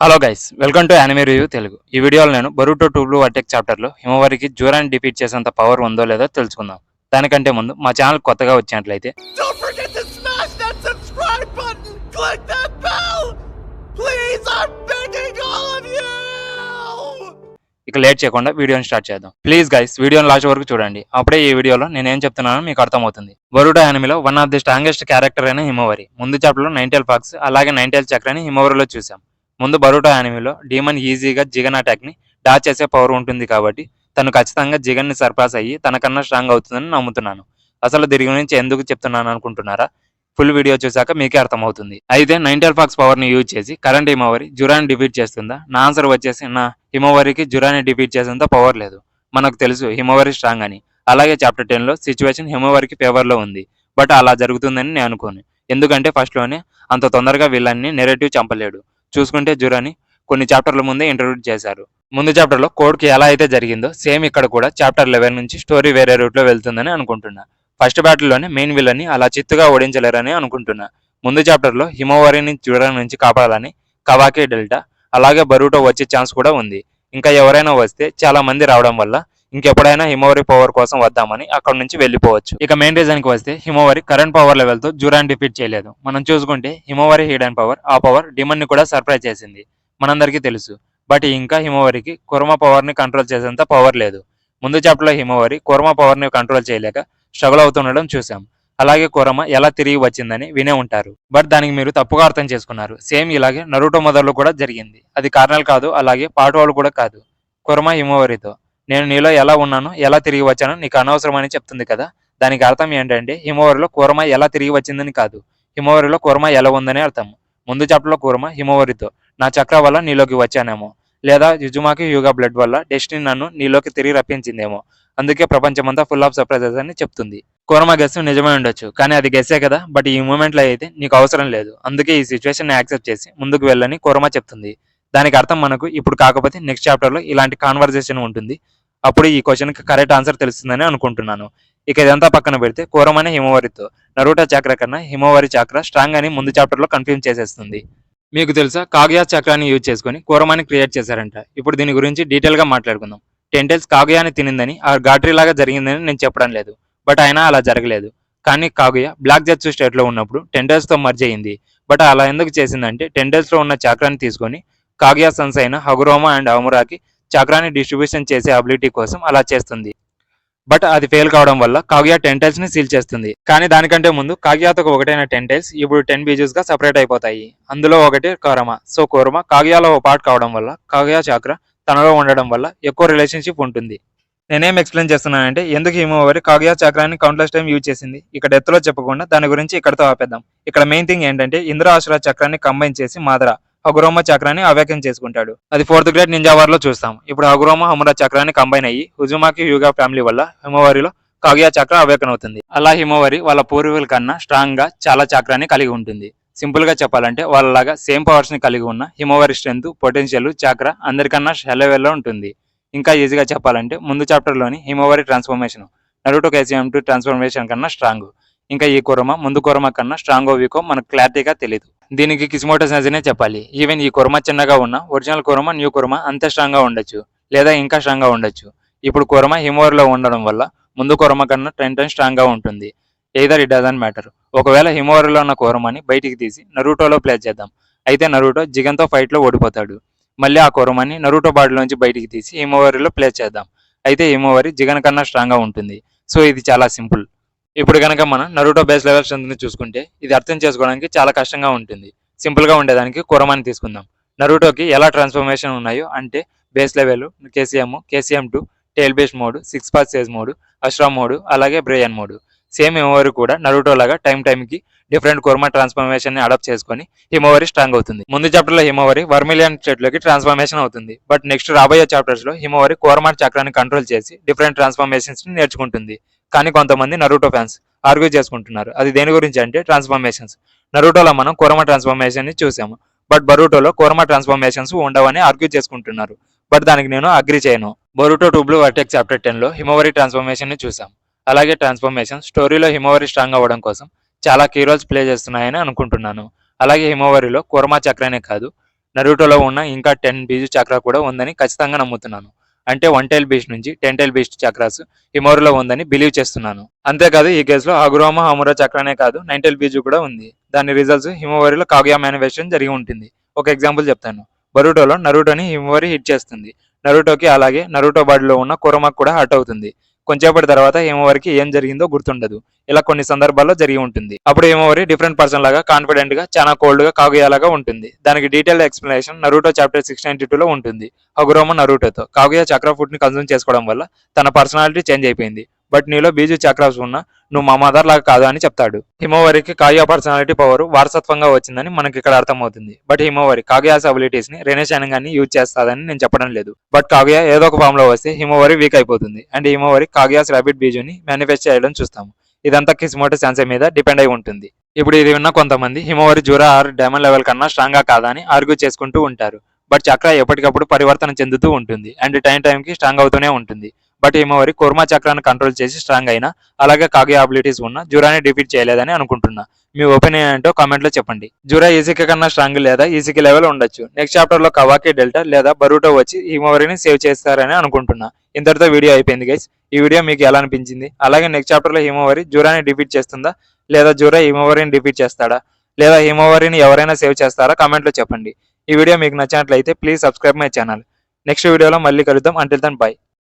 Hello guys, welcome to anime review Telugu. ఈ వీడియోలో నేను బరుటో టూ బ్లూ వర్టెక్స్ చాప్టర్లో హిమవారికి జ్వరాన్ని డిఫీట్ చేసేంత పవర్ ఉందో లేదో తెలుసుకుందాం. దానికంటే ముందు మా ఛానల్ కొత్తగా వచ్చినట్లయితే Don't forget to smash that subscribe button! Click that bell! Please, I'm begging all of you! ఇక లేట్ చేయకుండా వీడియోని స్టార్ట్ చేద్దాం. ప్లీజ్ గైస్, వీడియోని లాస్ట్ వరకు చూడండి. అప్పుడే ఈ వీడియోలో నేనేం చెప్తున్నానో మీకు అర్థమవుతుంది. బరుటో యానిమేలో one of the strongest character అయిన హిమవారి. ముందు చాప్టర్లో నైన్టెల్ ఫాక్స్ అలాగే నైన్టెల్ చక్రాన్ని హిమవారిలో చూసాం. ముందు బరుటో యానిమేలో డీమన్ ఈజీగా జిగన్ అటాక్ని డాచ్ చేసే పవర్ ఉంటుంది కాబట్టి తను ఖచ్చితంగా జిగన్ని సర్పాస్ అయ్యి తనకన్నా స్ట్రాంగ్ అవుతుందని నమ్ముతున్నాను. అసలు దీని గురించి ఎందుకు చెప్తున్నాను అనుకుంటున్నారా? ఫుల్ వీడియో చూసాక మీకే అర్థమవుతుంది. అయితే నైన్టెల్ ఫాక్స్ పవర్ ని యూజ్ చేసి కరెంట్ హిమవారి జురాన్ని డిఫీట్ చేస్తుందా? నా ఆన్సర్ వచ్చేసి నా హిమవారికి జురాన్ని డిఫీట్ చేసేంత పవర్ లేదు. మనకు తెలుసు హిమవారి స్ట్రాంగ్ అని. అలాగే చాప్టర్ 10లో సిచ్యువేషన్ హిమవారికి ఫేవర్ లో ఉంది. బట్ అలా జరుగుతుందని నేను అనుకోను. ఎందుకంటే ఫస్ట్ లోనే అంత తొందరగా విలన్ని నెరేటివ్ చంపలేడు. చూసుకుంటే జురాని కొన్ని చాప్టర్ల ముందే ఇంట్రొడ్యూస్ చేశారు. ముందు చాప్టర్లో కోడ్కి ఎలా అయితే జరిగిందో సేమ్ ఇక్కడ కూడా చాప్టర్ 11 నుంచి స్టోరీ వేరే రూట్లో వెళ్తుందని అనుకుంటున్నా. ఫస్ట్ బ్యాటిల్లోనే మెయిన్ విలన్ని అలా చిత్తుగా ఓడించలేరని అనుకుంటున్నా. ముందు చాప్టర్లో హిమవారిని జురా నుంచి కాపాడాలని కవాకి డెల్టా అలాగే బరూటో వచ్చే ఛాన్స్ కూడా ఉంది. ఇంకా ఎవరైనా వస్తే చాలా మంది రావడం వల్ల ఇంకెప్పుడైనా హిమవారి పవర్ కోసం వద్దామని అక్కడ నుంచి వెళ్ళిపోవచ్చు. ఇక మెయిన్ రీజన్ కి వస్తే హిమవారి కరెంట్ పవర్ లెవెల్ తో జురాన్ డిఫీట్ చేయలేదు. మనం చూసుకుంటే హిమవారి హిడెన్ పవర్ ఆ పవర్ డిమన్ ని కూడా సర్ప్రైజ్ చేసింది, మనందరికీ తెలుసు. బట్ ఇంకా హిమవారికి కుర్మ పవర్ ని కంట్రోల్ చేసేంత పవర్ లేదు. ముందు చాప్టర్ లో హిమవారి కుర్మ పవర్ ని కంట్రోల్ చేయలేక స్ట్రగుల్ అవుతుండడం చూసాం. అలాగే కురమ ఎలా తిరిగి వచ్చిందని వినే ఉంటారు. బట్ దానికి మీరు తప్పుగా అర్థం చేసుకున్నారు. సేమ్ ఇలాగే నరుటో మొదల్లో కూడా జరిగింది. అది కార్నల్ కాదు, అలాగే పాటోలు కూడా కాదు. కురమ హిమవారితో నేను నీలో ఎలా ఉన్నానో ఎలా తిరిగి వచ్చానో నీకు అనవసరం అని చెప్తుంది కదా. దానికి అర్థం ఏంటంటే హిమవారిలో కురమ ఎలా తిరిగి వచ్చిందని కాదు, హిమవారిలో కురమ ఎలా ఉందని అర్థం. ముందు చాప్టర్లో కురమ హిమవారితో నా చక్ర వల్ల నీలోకి వచ్చానేమో, లేదా యుజుమాకి యుగా బ్లడ్ వల్ల డెస్టినీ నన్ను నీలోకి తిరిగి రప్పించిందేమో, అందుకే ప్రపంచమంతా ఫుల్ ఆఫ్ సర్ప్రైజెస్ అని చెప్తుంది. కురమ గెస్ నిజమే ఉండొచ్చు, కానీ అది గెస్సే కదా. బట్ ఈ మూమెంట్లో అయితే నీకు అవసరం లేదు, అందుకే ఈ సిచ్యువేషన్ యాక్సెప్ట్ చేసి ముందుకు వెళ్ళని కురమ చెప్తుంది. దానికి అర్థం మనకు ఇప్పుడు కాకపోతే నెక్స్ట్ చాప్టర్లో ఇలాంటి కాన్వర్జేషన్ ఉంటుంది. అప్పుడు ఈ క్వశ్చన్కి కరెక్ట్ ఆన్సర్ తెలుస్తుందని అనుకుంటున్నాను. ఇక ఇదంతా పక్కన పెడితే కురమనే హిమవారితో నరుటో చక్ర కన్నా హిమవారి చక్ర స్ట్రాంగ్ అని ముందు చాప్టర్లో కన్ఫర్మ్ చేసేస్తుంది. మీకు తెలుసా, కాగుయా చక్రాన్ని యూజ్ చేసుకుని కురమాని క్రియేట్ చేశారంట. ఇప్పుడు దీని గురించి డీటెయిల్గా మాట్లాడుకుందాం. టెంటెల్స్ కాగుయాని తినిందని ఆ గాట్రీ లాగా జరిగిందని నేను చెప్పడం లేదు, బట్ అయినా అలా జరగలేదు. కానీ కాగుయా బ్లాక్ జెట్స్ స్టేట్లో ఉన్నప్పుడు టెంటెల్స్తో మర్జ్ అయింది. బట్ అలా ఎందుకు చేసిందంటే టెంటెల్స్లో ఉన్న చక్రాన్ని తీసుకొని కాగుయా సన్స్ అయిన హగురోమా అండ్ అమురాకి చక్రాన్ని డిస్ట్రిబ్యూషన్ చేసే అబిలిటీ కోసం అలా చేస్తుంది. బట్ అది ఫెయిల్ కావడం వల్ల కాగుయా టెంటైల్స్ ని సీల్ చేస్తుంది. కానీ దానికంటే ముందు కాగుయాతో ఒకటైన టెంటైల్స్ ఇప్పుడు 10 బీజెస్ గా సెపరేట్ అయిపోతాయి. అందులో ఒకటి కోరమా. సో కోరమా కాగుయాలో ఒక పార్ట్ కావడం వల్ల కాగుయా చక్ర తనలో ఉండడం వల్ల ఎక్కువ రిలేషన్షిప్ ఉంటుంది. నేనేం ఎక్స్ప్లెయిన్ చేస్తున్నానంటే ఎందుకు హిమవారి కాగుయా చక్రాన్ని కౌంట్లెస్ టైం యూజ్ చేసింది ఇక్కడ ఎత్తులో చెప్పకుండా దాని గురించి ఇక్కడతో ఆపేద్దాం. ఇక్కడ మెయిన్ థింగ్ ఏంటంటే ఇంద్ర ఆశుర చక్రాన్ని కంబైన్ చేసి మాదర హగురోమా చక్రాన్ని అవేకం చేసుకుంటాడు. అది 4th గ్రేడ్ నింజా వార్ లో చూస్తాం. ఇప్పుడు హగురోమా హమురా చక్రాన్ని కంబైన్ అయ్యి హుజుమాకి యుగా ఫ్యామిలీ వల్ల హిమవారిలో కాగుయా చక్ర అవేకన్ అవుతుంది. అలా హిమవారి వాళ్ళ పూర్వీకుల కన్నా స్ట్రాంగ్ గా చాలా చక్రాన్ని కలిగి ఉంటుంది. సింపుల్ గా చెప్పాలంటే వాళ్ళలాగా సేమ్ పవర్స్ ని కలిగి ఉన్న హిమవారి స్ట్రెంత్ పొటెన్షియల్ చక్ర అందరికన్నా లెవెల్లో ఉంటుంది. ఇంకా ఈజీగా చెప్పాలంటే ముందు చాప్టర్ లోని Himawari transformation Naruto KCM two transformation కన్నా స్ట్రాంగ్. ఇంకా ఈ కురమ ముందు కురమ కన్నా స్ట్రాంగో వీకో మనకు క్లారిటీగా తెలియదు. దీనికి కిస్మోటో సజనే చెప్పాలి. ఈవెన్ ఈ కురమ చిన్నగా ఉన్న ఒరిజినల్ కురమ న్యూ కురమ అంతే స్ట్రాంగ్ గా ఉండొచ్చు, లేదా ఇంకా స్ట్రాంగ్ గా ఉండొచ్చు. ఇప్పుడు కురమ హిమవారిలో ఉండడం వల్ల ముందు కురమ కన్నా 10 టైమ్స్ స్ట్రాంగ్ గా ఉంటుంది. Either it doesn't matter. ఒకవేళ హిమవారిలో ఉన్న కురమని బయటికి తీసి నరుటోలో ప్లేస్ చేద్దాం. అయితే నరుటో జిగన్తో ఫైట్ లో ఓడిపోతాడు. మళ్ళీ ఆ కురమని నరుటో బాడీలోంచి బయటికి తీసి హిమవారిలో ప్లేస్ చేద్దాం. అయితే హిమవారి జిగన్ కన్నా స్ట్రాంగ్ గా ఉంటుంది. సో ఇది చాలా సింపుల్. ఇప్పుడు కనుక మనం నరుటో బేస్ లెవెల్ స్ట్రెంత్ ని చూసుకుంటే ఇది అర్థం చేసుకోవడానికి చాలా కష్టంగా ఉంటుంది. సింపుల్ గా ఉండేదానికి కురమాని తీసుకుందాం. నరుటోకి ఎలా ట్రాన్స్ఫర్మేషన్ ఉన్నాయో అంటే base level KCM 2 tail beast mode, 6 paths sage mode, Ashura mode, అలాగే బ్రేయన్ మోడ్. సేమ్ హిమవారి కూడా నరుటో లాగా టైం కి డిఫరెంట్ కుర్మా ట్రాన్స్ఫర్మేషన్ ని అడాప్ట్ చేసుకొని హిమవారి స్ట్రాంగ్ అవుతుంది. ముందు చాప్టర్ లో హిమవారి వర్మిలియన్ స్టేట్ లోకి ట్రాన్స్ఫర్మేషన్ అవుతుంది. బట్ నెక్స్ట్ రాబోయే చాప్టర్స్ లో హిమవారి కోరమాట్ చక్రాన్ని కంట్రోల్ చేసి డిఫరెంట్ ట్రాన్స్ఫర్మేషన్స్ ని నేర్చుకుంటుంది. కానీ కొంతమంది నరుటో ఫ్యాన్స్ ఆర్గ్యూ చేసుకుంటున్నారు అది దేని గురించి అంటే ట్రాన్స్ఫర్మేషన్స్. నరుటోలో మనం కోరమా ట్రాన్స్ఫర్మేషన్ ని చూసాము, బట్ బరూటోలో కోరమా ట్రాన్స్ఫర్మేషన్స్ ఉండవని ఆర్గ్యూ చేసుకుంటున్నారు. బట్ దానికి నేను అగ్రి చేయను. బరూటో టూ బ్లూ వర్టెక్స్ చాప్టర్ 10 లో హిమవారి ట్రాన్స్ఫర్మేషన్ ని చూసాం. అలాగే ట్రాన్స్ఫర్మేషన్ స్టోరీలో హిమవారి స్ట్రాంగ్ అవ్వడం కోసం చాలా కీ రోల్స్ ప్లే చేస్తున్నాయని అనుకుంటున్నాను. అలాగే హిమవారిలో కోరమా చక్రనే కాదు నరూటోలో ఉన్న ఇంకా 10 బీజు చక్రా కూడా ఉందని ఖచ్చితంగా నమ్ముతున్నాను. అంటే 1 టైల్ బీస్ట్ నుంచి 10 టైల్ బీస్ట్ చక్రాస్ హిమోవరిలో ఉందని బిలీవ్ చేస్తున్నాను. అంతేకాదు ఈ కేసులో హగురోమా హమురా చక్రానే కాదు 9 టైల్ బీజు కూడా ఉంది. దాని రిజల్ట్స్ హిమోవరిలో కాగుయా మేనిఫెస్టేషన్ జరిగి ఉంటుంది. ఒక ఎగ్జాంపుల్ చెప్తాను. బరూటోలో నరూటోని హిమోవరి హిట్ చేస్తుంది. నరూటోకి అలాగే నరూటో బాడీలో ఉన్న కురమాకు కూడా హర్ట్ అవుతుంది. కొంచెంసేపటి తర్వాత హిమోవరికి ఏం జరిగిందో గుర్తుండదు. ఇలా కొన్ని సందర్భాల్లో జరిగి ఉంటుంది. అప్పుడు హిమోవరి డిఫరెంట్ పర్సన్ లాగా కాన్ఫిడెంట్ గా చాలా కోల్డ్ గా కాగుయాలాగా ఉంటుంది. దానికి డీటెయిల్ ఎక్స్ప్లెనేషన్ నరూటో చాప్టర్ 692 లో ఉంటుంది. హగురోమా నరూటోతో కాగుయా చక్రా ఫుడ్ ని కన్సూమ్ చేసుకోవడం వల్ల తన పర్సనాలిటీ చేంజ్ అయిపోయింది. బట్ నీలో బీజు చక్రాస్ ఉన్నా నువ్వు మా మదర్ లాగా కాదు అని చెప్తాడు. హిమోవరికి కాగుయా పర్సనాలిటీ పవర్ వారసత్వంగా వచ్చిందని మనకి ఇక్కడ అర్థమవుతుంది. బట్ హిమోవరి కాగుయాస్ అబిలిటీస్ ని రెనేషానంగాన్ని యూజ్ చేస్తాదని నేను చెప్పడం లేదు. బట్ కాగుయా ఏదో ఒక ఫామ్ లో వస్తే హిమోవరి వీక్ అయిపోతుంది. అండ్ హిమోవరి కాగుయాస్ రాబిట్ బీజుని మేనిఫెస్ట్ చేయడం చూస్తాము. ఇదంతా కిస్మోటో సెన్సై మీద డిపెండ్ అయి ఉంటుంది. ఇప్పుడు ఇది విన్న కొంతమంది హిమోవరి జూరా ఆర్ డైమండ్ లెవెల్ కన్నా స్ట్రాంగ్ గా కాదా అని ఆర్గ్యూ చేసుకుంటూ ఉంటారు. బట్ చక్ర ఎప్పటికప్పుడు పరివర్తన చెందుతూ ఉంటుంది అండ్ టైం కి స్ట్రాంగ్ అవుతూనే ఉంటుంది. బట్ హిమోవరి కుర్మా చక్రాన్ని కంట్రోల్ చేసి స్ట్రాంగ్ అయినా అలాగే కాగుయా అబిలిటీస్ ఉన్న జూరాని డిఫీట్ చేయలేదని అనుకుంటున్నా. మీ ఒపీనియన్ ఏంటో కామెంట్ లో చెప్పండి. జూరా ఈజీకి కన్నా స్ట్రాంగ్ లేదా ఈజీకి లెవెల్ ఉండొచ్చు. నెక్స్ట్ చాప్టర్ లో కవాకి డెల్టా లేదా బరూటో వచ్చి హిమోవరిని సేవ్ చేస్తారని అనుకుంటున్నా. ఇంతటితో వీడియో అయిపోయింది గైస్. ఈ వీడియో మీకు ఎలా అనిపించింది? అలాగే నెక్స్ట్ చాప్టర్ లో హిమోవరి జూరాని డిఫీట్ చేస్తుందా లేదా జూరా హిమోవరిని డిఫీట్ చేస్తాడా లేదా హిమోవరిని ఎవరైనా సేవ్ చేస్తారా కామెంట్ లో చెప్పండి. ఈ వీడియో మీకు నచ్చినట్లయితే please subscribe my channel. Next వీడియోలో మళ్ళీ కలుద్దాం. Until then by.